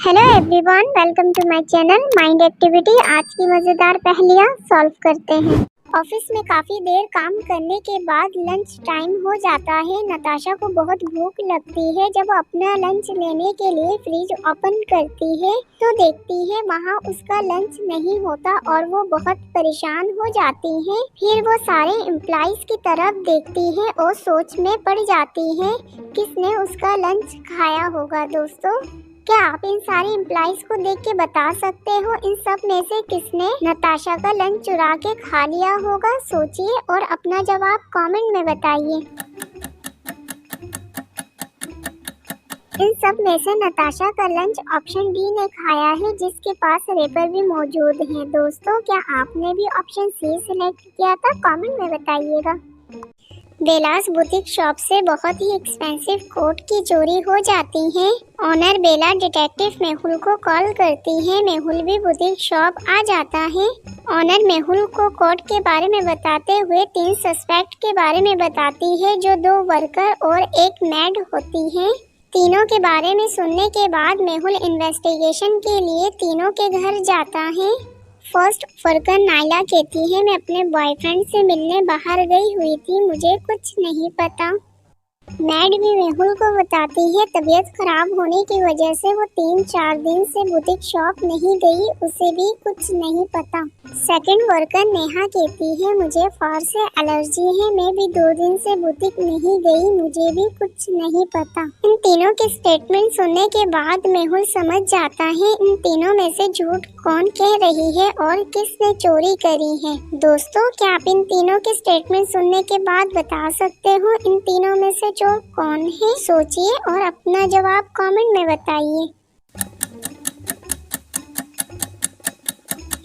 Hello everyone, welcome to my channel mind activity. आज की मज़ेदार पहेलियाँ सॉल्व करते हैं। ऑफिस में काफ़ी देर काम करने के बाद लंच टाइम हो जाता है। नताशा को बहुत भूख लगती है। जब अपना लंच लेने के लिए फ्रिज ओपन करती है तो देखती है वहाँ उसका लंच नहीं होता और वो बहुत परेशान हो जाती है। फिर वो सारे एम्प्लॉइज की तरफ देखती है और सोच में पड़ जाती है किसने उसका लंच खाया होगा। दोस्तों, क्या आप इन सारे एम्प्लॉइज को देख के बता सकते हो इन सब में से किसने नताशा का लंच चुरा के खा लिया होगा? सोचिए और अपना जवाब कमेंट में बताइए। इन सब में से नताशा का लंच ऑप्शन डी ने खाया है, जिसके पास रेपर भी मौजूद है। दोस्तों, क्या आपने भी ऑप्शन सी सिलेक्ट किया था? कमेंट में बताइएगा। बेलास बुटीक शॉप से बहुत ही एक्सपेंसिव कोट की चोरी हो जाती है। ऑनर बेला डिटेक्टिव मेहुल को कॉल करती है। मेहुल भी बुटीक शॉप आ जाता है। ऑनर मेहुल को कोट के बारे में बताते हुए 3 सस्पेक्ट के बारे में बताती है, जो 2 वर्कर और 1 मैड होती है। तीनों के बारे में सुनने के बाद मेहुल इन्वेस्टिगेशन के लिए तीनों के घर जाता है। फर्स्ट वर्कर नायला कहती है, मैं अपने बॉयफ्रेंड से मिलने बाहर गई हुई थी, मुझे कुछ नहीं पता। मैड भी मेहुल को बताती है तबीयत खराब होने की वजह से वो 3-4 दिन से बुटीक शॉप नहीं गई, उसे भी कुछ नहीं पता। सेकंड वर्कर नेहा कहती है, मुझे फार से एलर्जी है, मैं भी 2 दिन से बुटीक नहीं गई, मुझे भी कुछ नहीं पता। इन तीनों के स्टेटमेंट सुनने के बाद मेहुल समझ जाता है इन तीनों में से झूठ कौन कह रही है और किसने चोरी करी है। दोस्तों, क्या आप इन तीनों के स्टेटमेंट सुनने के बाद बता सकते हो इन तीनों में से चोर कौन है? सोचिए और अपना जवाब कमेंट में बताइए।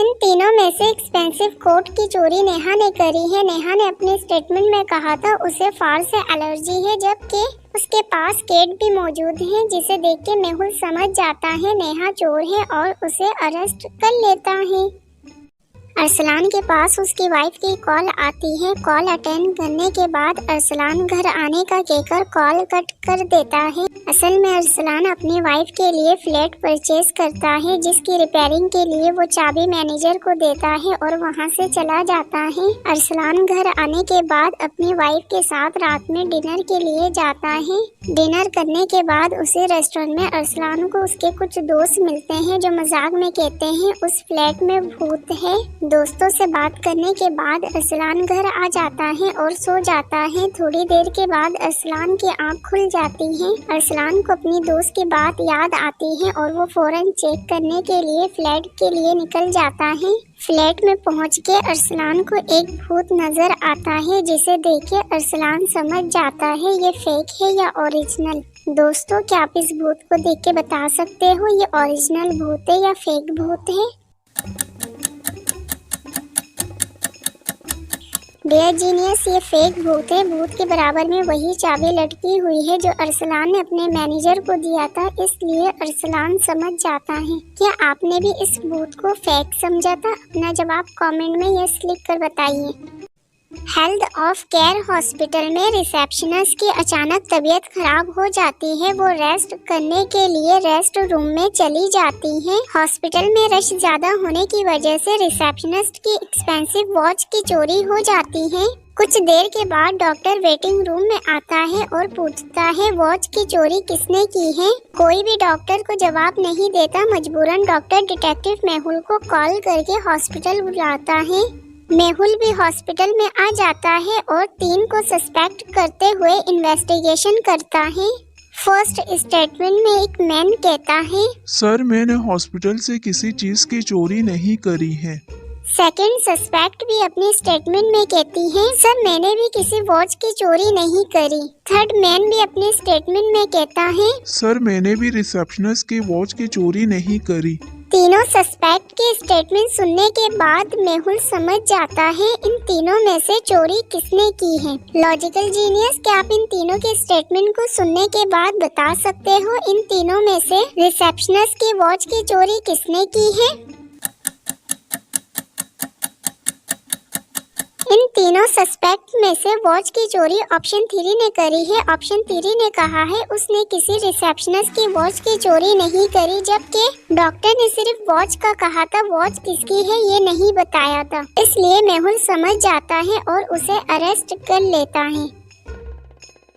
इन तीनों में से एक्सपेंसिव कोट की चोरी नेहा ने करी है। नेहा ने अपने स्टेटमेंट में कहा था उसे फार से एलर्जी है, जबकि उसके पास केट भी मौजूद है, जिसे देख के मेहुल समझ जाता है नेहा चोर है और उसे अरेस्ट कर लेता है। अरसलान के पास उसकी वाइफ की कॉल आती है। कॉल अटेंड करने के बाद अरसलान घर आने का कहकर कॉल कट कर देता है। असल में अरसलान अपनी वाइफ के लिए फ्लैट परचेज करता है, जिसकी रिपेयरिंग के लिए वो चाबी मैनेजर को देता है और वहां से चला जाता है। अरसलान घर आने के बाद अपनी वाइफ के साथ रात में डिनर के लिए जाता है। डिनर करने के बाद उसे रेस्टोरेंट में अरसलान को उसके कुछ दोस्त मिलते हैं, जो मजाक में कहते हैं उस फ्लैट में भूत है। दोस्तों से बात करने के बाद अरसलान घर आ जाता है और सो जाता है। थोड़ी देर के बाद अरसलान की आंख खुल जाती है। अरसलान को अपनी दोस्त की बात याद आती है और वो फौरन चेक करने के लिए फ्लैट के लिए निकल जाता है। फ्लैट में पहुंच के अरसलान को एक भूत नजर आता है, जिसे देख के अरसलान समझ जाता है ये फेक है या ओरिजिनल। दोस्तों, क्या आप इस भूत को देख के बता सकते हो ये ओरिजिनल भूत है या फेक भूत है? डियर जीनियस, ये फेक भूत है। भूत के बराबर में वही चाबी लटकी हुई है जो अरसलान ने अपने मैनेजर को दिया था, इसलिए अरसलान समझ जाता है। क्या आपने भी इस भूत को फेक समझा था? अपना जवाब कमेंट में यस लिख कर बताइए। हेल्थ ऑफ केयर हॉस्पिटल में रिसेप्शनिस्ट की अचानक तबीयत खराब हो जाती है। वो रेस्ट करने के लिए रेस्ट रूम में चली जाती है। हॉस्पिटल में रश ज्यादा होने की वजह से रिसेप्शनिस्ट की एक्सपेंसिव वॉच की चोरी हो जाती है। कुछ देर के बाद डॉक्टर वेटिंग रूम में आता है और पूछता है वॉच की चोरी किसने की है। कोई भी डॉक्टर को जवाब नहीं देता। मजबूरन डॉक्टर डिटेक्टिव मेहुल को कॉल करके हॉस्पिटल बुलाता है। मेहुल भी हॉस्पिटल में आ जाता है और 3 को सस्पेक्ट करते हुए इन्वेस्टिगेशन करता है। फर्स्ट स्टेटमेंट में एक मैन कहता है, सर मैंने हॉस्पिटल से किसी चीज की चोरी नहीं करी है। सेकंड सस्पेक्ट भी अपनी स्टेटमेंट में कहती है, सर मैंने भी किसी वॉच की चोरी नहीं करी। थर्ड मैन भी अपने स्टेटमेंट में कहता है, सर मैंने भी रिसेप्शनिस्ट की वॉच की चोरी नहीं करी। तीनों सस्पेक्ट के स्टेटमेंट सुनने के बाद मेहुल समझ जाता है इन तीनों में से चोरी किसने की है। लॉजिकल जीनियस, क्या आप इन तीनों के स्टेटमेंट को सुनने के बाद बता सकते हो इन तीनों में से रिसेप्शनिस्ट की वॉच की चोरी किसने की है? इन तीनों सस्पेक्ट में से वॉच की चोरी ऑप्शन 3 ने करी है। ऑप्शन 3 ने कहा है उसने किसी रिसेप्शनिस्ट की वॉच की चोरी नहीं करी, जबकि डॉक्टर ने सिर्फ वॉच का कहा था, वॉच किसकी है ये नहीं बताया था। इसलिए मेहुल समझ जाता है और उसे अरेस्ट कर लेता है।